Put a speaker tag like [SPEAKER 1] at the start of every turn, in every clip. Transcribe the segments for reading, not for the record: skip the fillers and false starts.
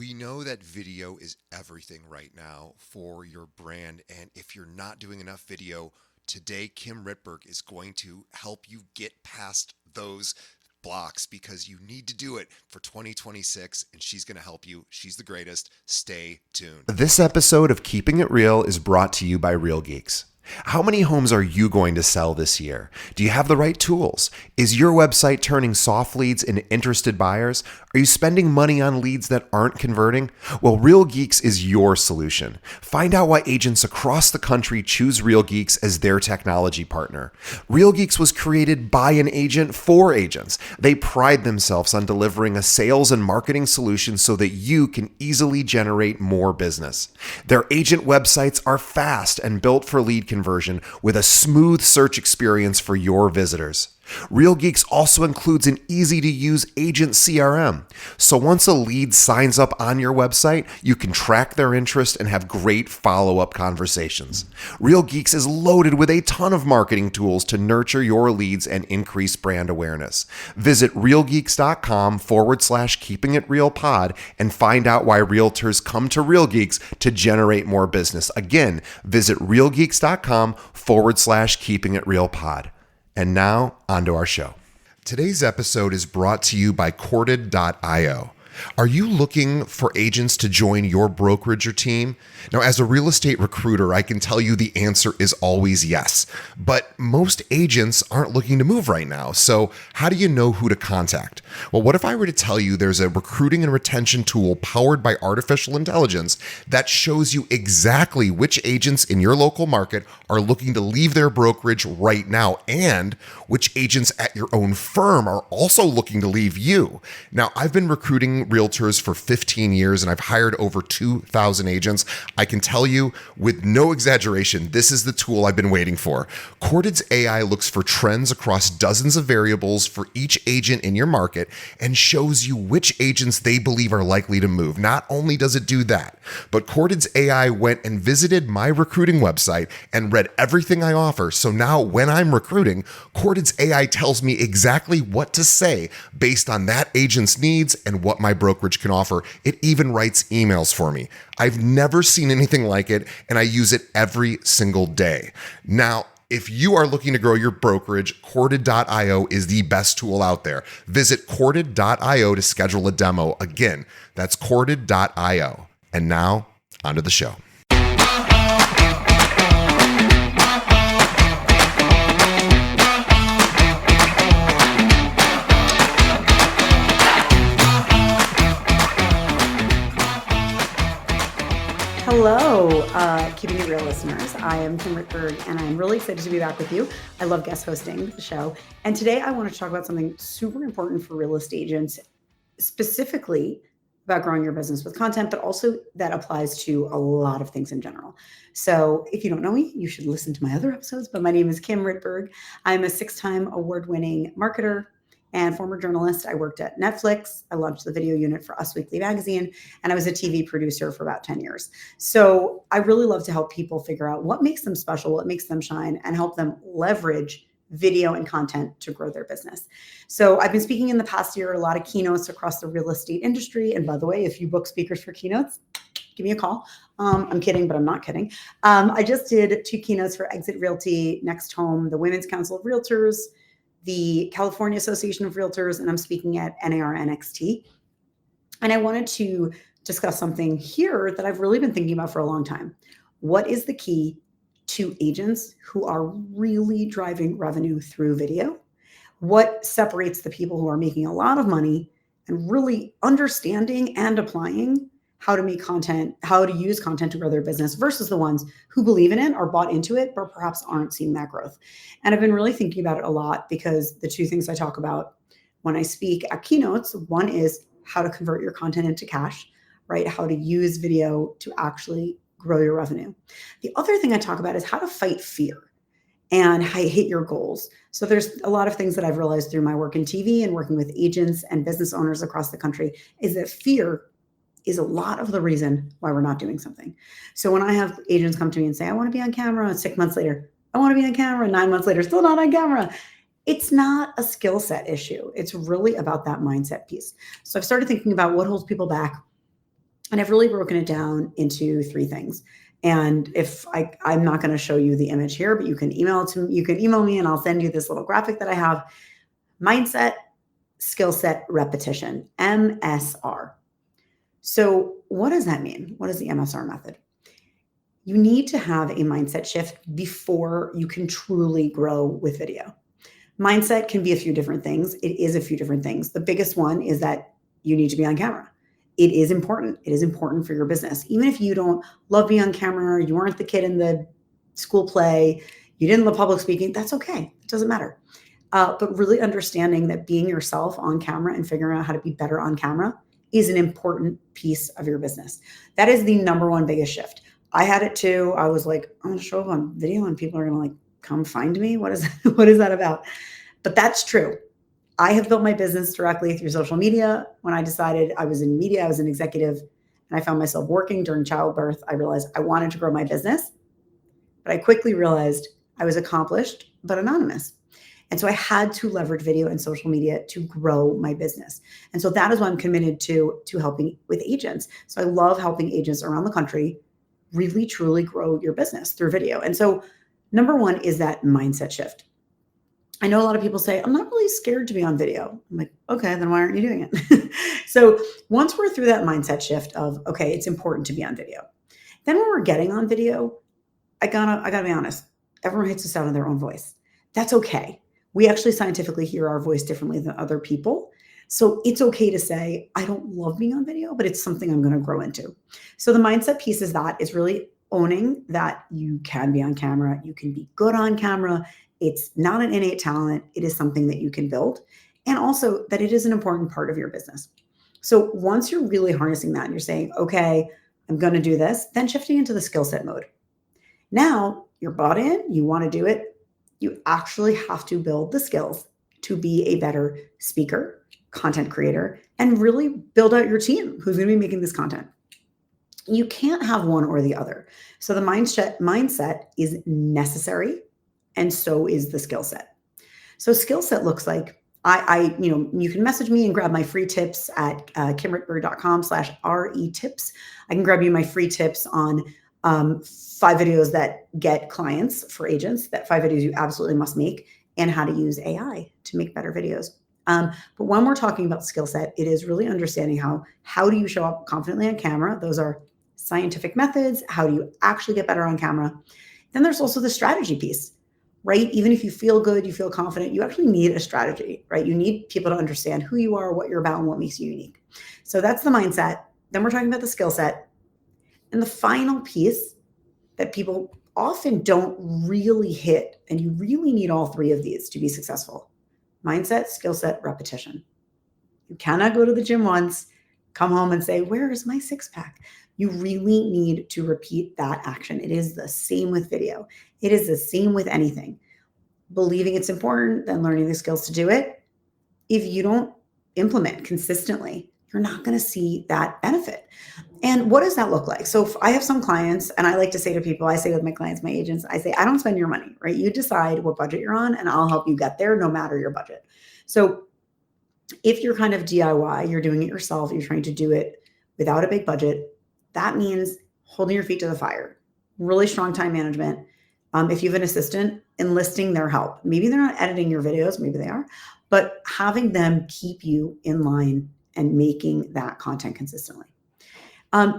[SPEAKER 1] We know that video is everything right now for your brand. And if you're not doing enough video, today Kim Ritberg is going to help you get past those blocks because you need to do it for 2026 and she's going to help you. She's the greatest. Stay tuned. This episode of Keeping It Real is brought to you by Real Geeks. How many homes are you going to sell this year? Do you have the right tools? Is your website turning soft leads into interested buyers? Are you spending money on leads that aren't converting? Well, Real Geeks is your solution. Find out why agents across the country choose Real Geeks as their technology partner. Real Geeks was created by an agent for agents. They pride themselves on delivering a sales and marketing solution so that you can easily generate more business. Their agent websites are fast and built for lead conversion with a smooth search experience for your visitors. Real Geeks also includes an easy-to-use agent CRM. So once a lead signs up on your website, you can track their interest and have great follow-up conversations. Real Geeks is loaded with a ton of marketing tools to nurture your leads and increase brand awareness. Visit realgeeks.com/keeping it real pod and find out why realtors come to Real Geeks to generate more business. Again, visit realgeeks.com/keeping it real pod. And now, onto our show. Today's episode is brought to you by Corded.io. Are you looking for agents to join your brokerage or team? Now, as a real estate recruiter, I can tell you the answer is always yes. But most agents aren't looking to move right now. So how do you know who to contact? Well, what if I were to tell you there's a recruiting and retention tool powered by artificial intelligence that shows you exactly which agents in your local market are looking to leave their brokerage right now and which agents at your own firm are also looking to leave you? Now, I've been recruiting realtors for 15 years and I've hired over 2,000 agents. I can tell you with no exaggeration, this is the tool I've been waiting for. Corded's AI looks for trends across dozens of variables for each agent in your market and shows you which agents they believe are likely to move. Not only does it do that, but Corded's AI went and visited my recruiting website and read everything I offer. So now when I'm recruiting, Corded's AI tells me exactly what to say based on that agent's needs and what my brokerage can offer. It even writes emails for me. I've never seen anything like it, and I use it every single day. Now, if you are looking to grow your brokerage, Corded.io is the best tool out there. Visit Corded.io to schedule a demo. Again, that's Corded.io. And now, onto the show.
[SPEAKER 2] Hello, Keeping It Real listeners. I am Kim Ritberg, and I'm really excited to be back with you. I love guest hosting the show. And today I want to talk about something super important for real estate agents, specifically about growing your business with content, but also that applies to a lot of things in general. So if you don't know me, you should listen to my other episodes, but my name is Kim Ritberg. I'm a 6-time award-winning marketer and former journalist. I worked at Netflix. I launched the video unit for Us Weekly magazine, and I was a TV producer for about 10 years. So I really love to help people figure out what makes them special, what makes them shine, and help them leverage video and content to grow their business. So I've been speaking in the past year, a lot of keynotes across the real estate industry. And by the way, if you book speakers for keynotes, give me a call. I'm kidding, but I'm not kidding. I just did 2 keynotes for Exit Realty, Next Home, the Women's Council of Realtors, the California Association of Realtors, and I'm speaking at NAR NXT. And I wanted to discuss something here that I've really been thinking about for a long time. What is the key to agents who are really driving revenue through video? What separates the people who are making a lot of money and really understanding and applying how to make content, how to use content to grow their business versus the ones who believe in it or bought into it, but perhaps aren't seeing that growth. And I've been really thinking about it a lot because the 2 things I talk about when I speak at keynotes, one is how to convert your content into cash, right? How to use video to actually grow your revenue. The other thing I talk about is how to fight fear and how to hit your goals. So there's a lot of things that I've realized through my work in TV and working with agents and business owners across the country is that fear is a lot of the reason why we're not doing something. So when I have agents come to me and say, I want to be on camera, and 6 months later, I want to be on camera, 9 months later, still not on camera. It's not a skill set issue. It's really about that mindset piece. So I've started thinking about what holds people back, And I've really broken it down into 3 things. And if I'm not going to show you the image here, but you can email it to me, you can email me and I'll send you this little graphic that I have. Mindset, skill set, repetition, MSR. So what does that mean? What is the MSR method? You need to have a mindset shift before you can truly grow with video. Mindset can be a few different things. It is a few different things. The biggest one is that you need to be on camera. It is important. It is important for your business. Even if you don't love being on camera, you aren't the kid in the school play, you didn't love public speaking, that's okay. It doesn't matter. But really understanding that being yourself on camera and figuring out how to be better on camera is an important piece of your business. That is the number one biggest shift. I had it too. I was like, I'm going to show up on video and people are going to like come find me. What is that about? But that's true. I have built my business directly through social media. When I decided I was in media, I was an executive, and I found myself working during childbirth. I realized I wanted to grow my business, but I quickly realized I was accomplished but anonymous. And so I had to leverage video and social media to grow my business. And so that is why I'm committed to helping with agents. So I love helping agents around the country really, truly grow your business through video. And so number one is that mindset shift. I know a lot of people say, I'm not really scared to be on video. I'm like, okay, then why aren't you doing it? So once we're through that mindset shift of, okay, it's important to be on video. Then when we're getting on video, I gotta be honest, everyone hates the sound of their own voice. That's okay. We actually scientifically hear our voice differently than other people. So it's okay to say, I don't love being on video, but it's something I'm going to grow into. So the mindset piece is that it's really owning that you can be on camera. You can be good on camera. It's not an innate talent. It is something that you can build. And also that it is an important part of your business. So once you're really harnessing that and you're saying, okay, I'm going to do this, then shifting into the skill set mode. Now you're bought in, you want to do it. You actually have to build the skills to be a better speaker, content creator, and really build out your team who's going to be making this content. You can't have one or the other. So the mindset is necessary, and so is the skill set. So skill set looks like you can message me and grab my free tips at kimrittberg.com/RE-tips. I can grab you my free tips on 5 videos that get clients for agents, that 5 videos you absolutely must make, and how to use AI to make better videos. But when we're talking about skill set, it is really understanding how do you show up confidently on camera? Those are scientific methods. How do you actually get better on camera? Then there's also the strategy piece, right? Even if you feel good, you feel confident, you actually need a strategy, right? You need people to understand who you are, what you're about, and what makes you unique. So that's the mindset. Then we're talking about the skill set. And the final piece that people often don't really hit, and you really need all 3 of these to be successful: mindset, skill set, repetition. You cannot go to the gym once, come home and say, where is my 6-pack? You really need to repeat that action. It is the same with video. It is the same with anything. Believing it's important, then learning the skills to do it. If you don't implement consistently, you're not going to see that benefit. And what does that look like? So if I have some clients, and I like to say to people, I say with my clients, my agents, I say, I don't spend your money, right? You decide what budget you're on, and I'll help you get there no matter your budget. So if you're kind of DIY, you're doing it yourself, you're trying to do it without a big budget, that means holding your feet to the fire, really strong time management. If you have an assistant, enlisting their help. Maybe they're not editing your videos, maybe they are, but having them keep you in line and making that content consistently.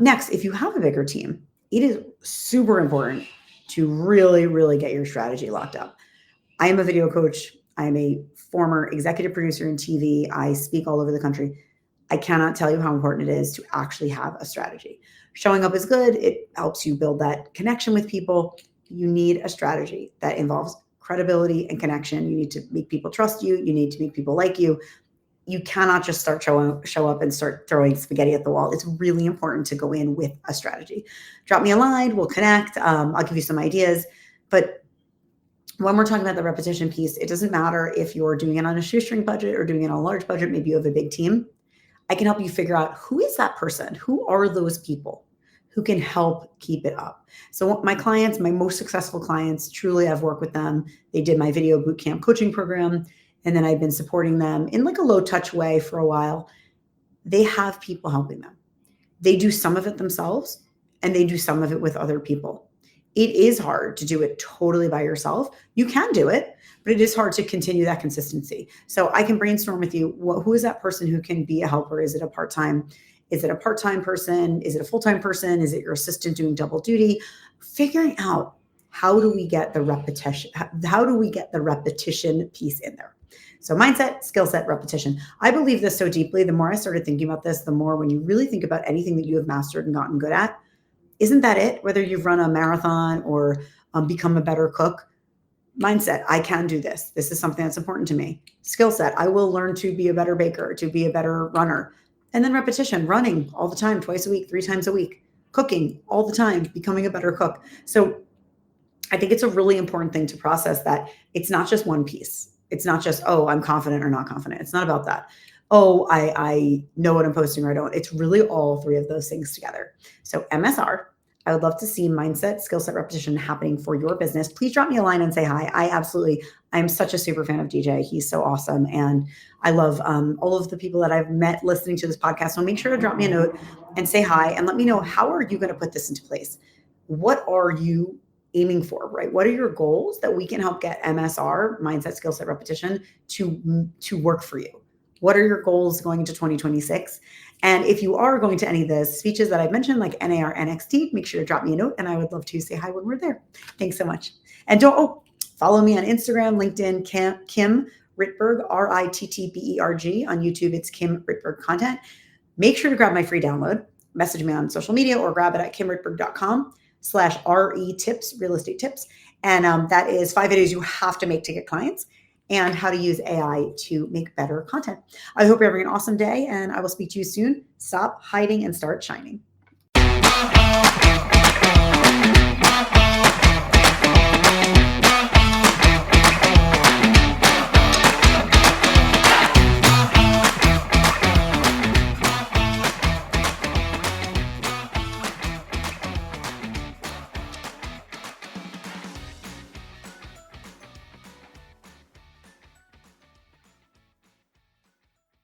[SPEAKER 2] Next, if you have a bigger team, it is super important to really, really get your strategy locked up. I am a video coach. I am a former executive producer in TV. I speak all over the country. I cannot tell you how important it is to actually have a strategy. Showing up is good. It helps you build that connection with people. You need a strategy that involves credibility and connection. You need to make people trust you. You need to make people like you. You cannot just show up and start throwing spaghetti at the wall. It's really important to go in with a strategy. Drop me a line. We'll connect. I'll give you some ideas. But when we're talking about the repetition piece, it doesn't matter if you're doing it on a shoestring budget or doing it on a large budget. Maybe you have a big team. I can help you figure out who is that person? Who are those people who can help keep it up? So my clients, my most successful clients, truly I've worked with them. They did my video bootcamp coaching program. And then I've been supporting them in like a low touch way for a while. They have people helping them. They do some of it themselves and they do some of it with other people. It is hard to do it totally by yourself. You can do it, but it is hard to continue that consistency. So I can brainstorm with you. Who is that person who can be a helper? Is it a part-time? Is it a part-time person? Is it a full-time person? Is it your assistant doing double duty? Figuring out how do we get the repetition? How do we get the repetition piece in there? So mindset, skill set, repetition. I believe this so deeply. The more I started thinking about this, the more when you really think about anything that you have mastered and gotten good at, isn't that it? Whether you've run a marathon or become a better cook, mindset, I can do this. This is something that's important to me. Skill set, I will learn to be a better baker, to be a better runner. And then repetition, running all the time, twice a week, 3 times a week, cooking all the time, becoming a better cook. So I think it's a really important thing to process that it's not just one piece. It's not just, oh, I'm confident or not confident. It's not about that. Oh, I know what I'm posting or I don't. It's really all 3 of those things together. So MSR, I would love to see mindset, skill set, repetition happening for your business. Please drop me a line and say hi. I'm such a super fan of DJ. He's so awesome. And I love all of the people that I've met listening to this podcast. So make sure to drop me a note and say hi and let me know, how are you going to put this into place? What are you aiming for, right? What are your goals that we can help get MSR, mindset, skill set, repetition to work for you? What are your goals going into 2026? And if you are going to any of the speeches that I've mentioned, like NAR, NXT, make sure to drop me a note and I would love to say hi when we're there. Thanks so much. And follow me on Instagram, LinkedIn, Kim Rittberg, Rittberg. On YouTube, it's Kim Rittberg Content. Make sure to grab my free download. Message me on social media or grab it at kimrittberg.com/RE tips, real estate tips. And that is 5 videos you have to make to get clients and how to use AI to make better content. I hope you're having an awesome day and I will speak to you soon. Stop hiding and start shining.